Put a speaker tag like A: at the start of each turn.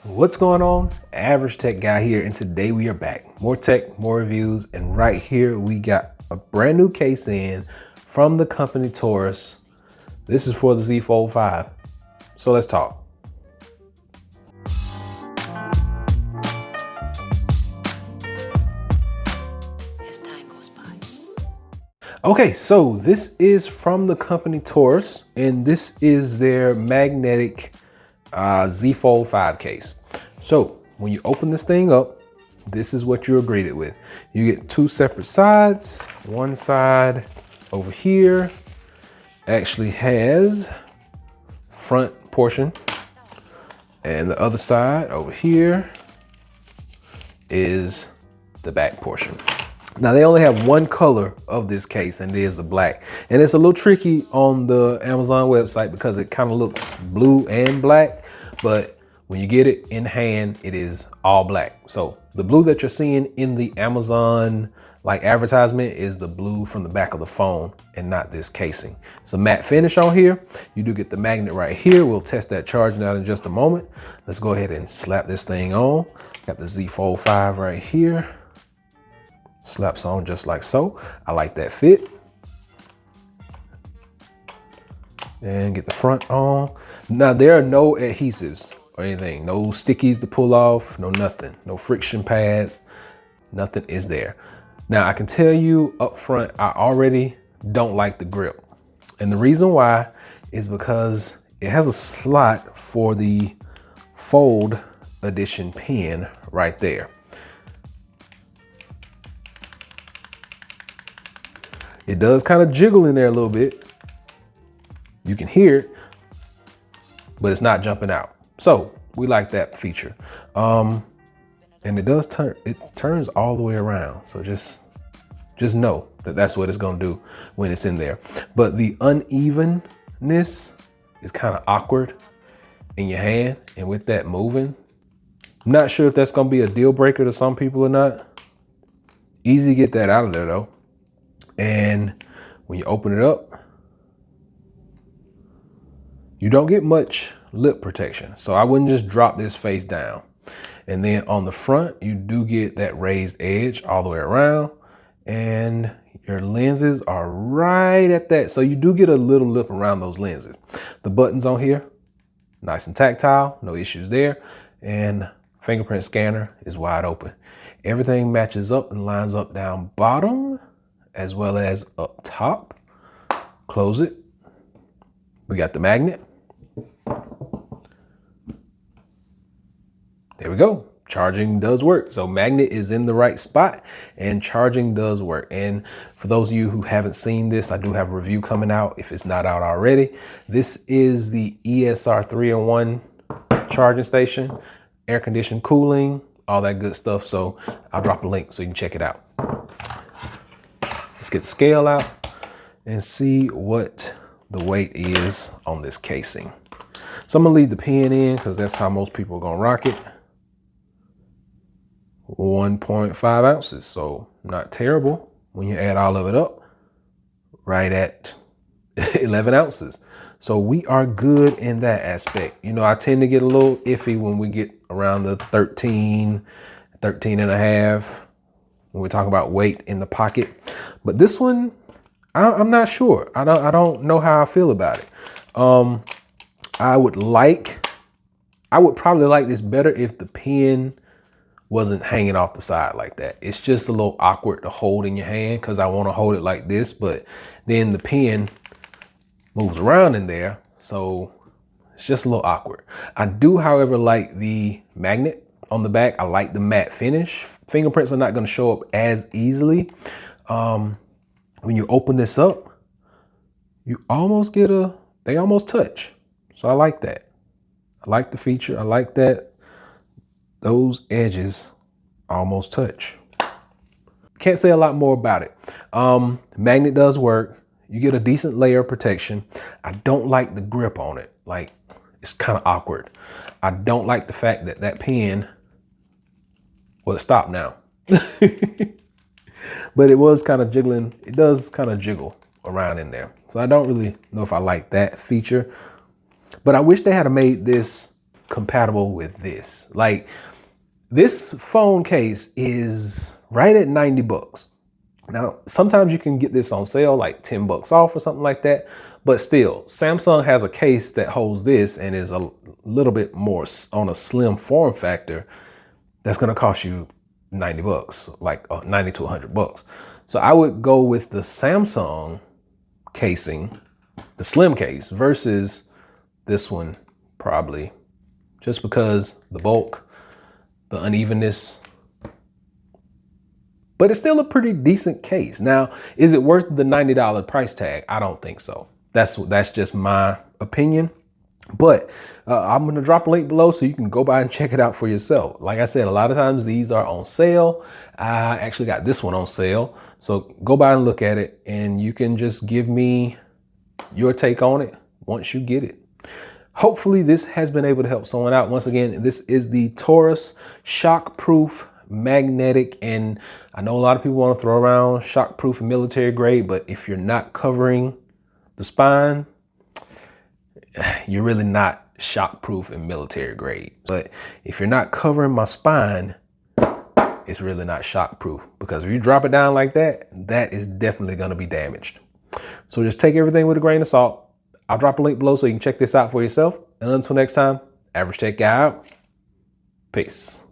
A: What's going on? Average Tech Guy here, and today we are back. More tech, more reviews, and right here we got a brand new case in from the company Torras. This is for the Z Fold 5. So let's talk.
B: As time goes by.
A: Okay, so this is from the company Torras, and this is their magnetic Z Fold 5 case. So when you open this thing up, this is what you're greeted with. You get two separate sides. One side over here actually has front portion, and the other side over here is the back portion. Now they only have one color of this case, and it is the black. And it's a little tricky on the Amazon website because it kind of looks blue and black, but when you get it in hand, it is all black. So the blue that you're seeing in the Amazon advertisement is the blue from the back of the phone and not this casing. It's a matte finish on here. You do get the magnet right here. We'll test that charging out in just a moment. Let's go ahead and slap this thing on. Got the Z Fold 5 right here. Slaps on just like so. I like that fit. And get the front on. Now there are no adhesives or anything. No stickies to pull off, no nothing. No friction pads, nothing is there. Now I can tell you up front, I already don't like the grip. And the reason why is because it has a slot for the Fold Edition pen right there. It does kind of jiggle in there a little bit. You can hear it, but it's not jumping out. So we like that feature. And it does turn, it turns all the way around. So just know that that's what it's gonna do when it's in there. But the unevenness is kind of awkward in your hand. And with that moving, I'm not sure if that's gonna be a deal breaker to some people or not. Easy to get that out of there though. And when you open it up, you don't get much lip protection. So I wouldn't just drop this face down. And then on the front, you do get that raised edge all the way around, and your lenses are right at that. So you do get a little lip around those lenses. The buttons on here, nice and tactile, no issues there. And fingerprint scanner is wide open. Everything matches up and lines up down bottom as well as up top. Close it. We got the magnet. There we go. Charging does work. So magnet is in the right spot and charging does work. And for those of you who haven't seen this, I do have a review coming out if it's not out already. This is the ESR 3-in-1 charging station, air conditioned cooling, all that good stuff. So I'll drop a link so you can check it out. Let's get the scale out and see what the weight is on this casing. So I'm gonna leave the pen in because that's how most people are gonna rock it. 1.5 ounces, so not terrible when you add all of it up, right at 11 ounces. So we are good in that aspect. You know, I tend to get a little iffy when we get around the 13 and a half, when we talk about weight in the pocket. But this one, I'm not sure. I don't know how I feel about it. I would probably like this better if the pen wasn't hanging off the side like that. It's just a little awkward to hold in your hand because I want to hold it like this, but then the pen moves around in there. So it's just a little awkward. I do, however, like the magnet on the back. I like the matte finish. Fingerprints are not going to show up as easily. When you open this up, you almost get they almost touch. So I like that. I like the feature. I like that those edges almost touch. Can't say a lot more about it. Magnet does work. You get a decent layer of protection. I don't like the grip on it. Like, it's kind of awkward. I don't like the fact that that pen, well, it stopped now. But it was kind of jiggling. It does kind of jiggle around in there. So I don't really know if I like that feature. But I wish they had made this compatible with this. Like, this phone case is right at 90 bucks. Now, sometimes you can get this on sale, like 10 bucks off or something like that. But still, Samsung has a case that holds this and is a little bit more on a slim form factor. That's going to cost you 90 bucks, like 90 to 100 bucks. So I would go with the Samsung casing, the slim case, versus this one, probably, just because the bulk, the unevenness. But it's still a pretty decent case. Now, is it worth the $90 price tag? I don't think so. That's just my opinion. But I'm going to drop a link below so you can go by and check it out for yourself. Like I said, a lot of times these are on sale. I actually got this one on sale. So go by and look at it, and you can just give me your take on it once you get it. Hopefully this has been able to help someone out. Once again, this is the Torras shockproof magnetic, and I know a lot of people want to throw around shockproof and military grade, but if you're not covering the spine, you're really not shockproof and military grade. But if you're not covering my spine, it's really not shockproof, because if you drop it down like that, that is definitely going to be damaged. So just take everything with a grain of salt. I'll drop a link below so you can check this out for yourself. And until next time, Average Tech Guy out. Peace.